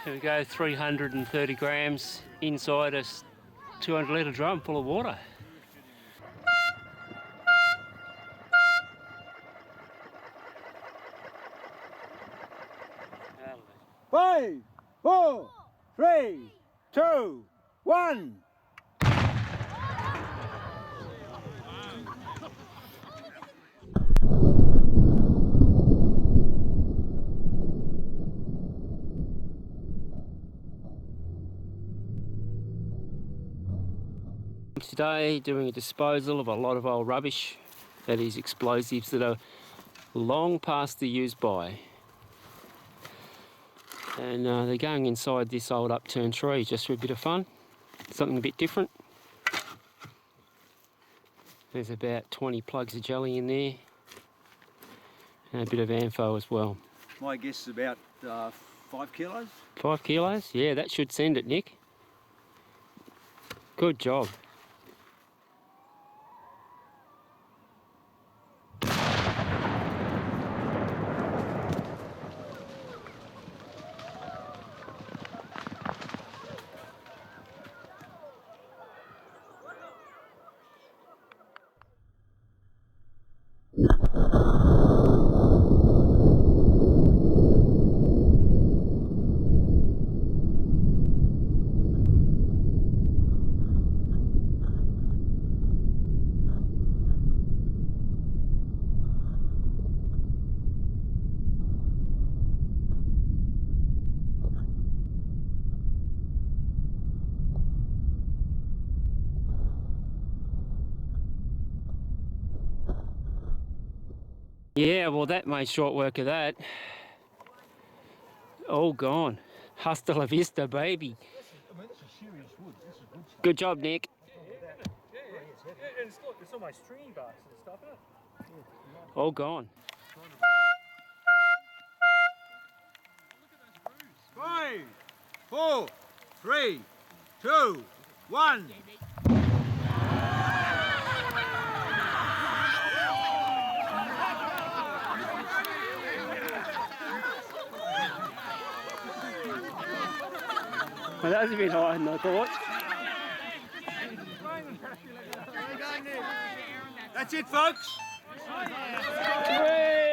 Here we go, 330 grams inside a 200 litre drum full of water. Five, 4, 3, 2, 1. Today doing a disposal of a lot of old rubbish, that is explosives that are long past the use by. And they're going inside this old upturned tree just for a bit of fun, something a bit different. There's about 20 plugs of jelly in there and a bit of ANFO as well. My guess is about 5 kilos. 5 kilos? Yeah, that should send it, Nick. Good job. Yeah, well that made short work of that. All gone. Hasta la vista, baby. This is serious wood. This is good stuff. Good job, Nick. Yeah, and it's almost stringy barks and stuff, isn't it? All gone. 5, 4, 3, 2, 1. Well, that was a bit higher than I thought. That's it, folks. Whee!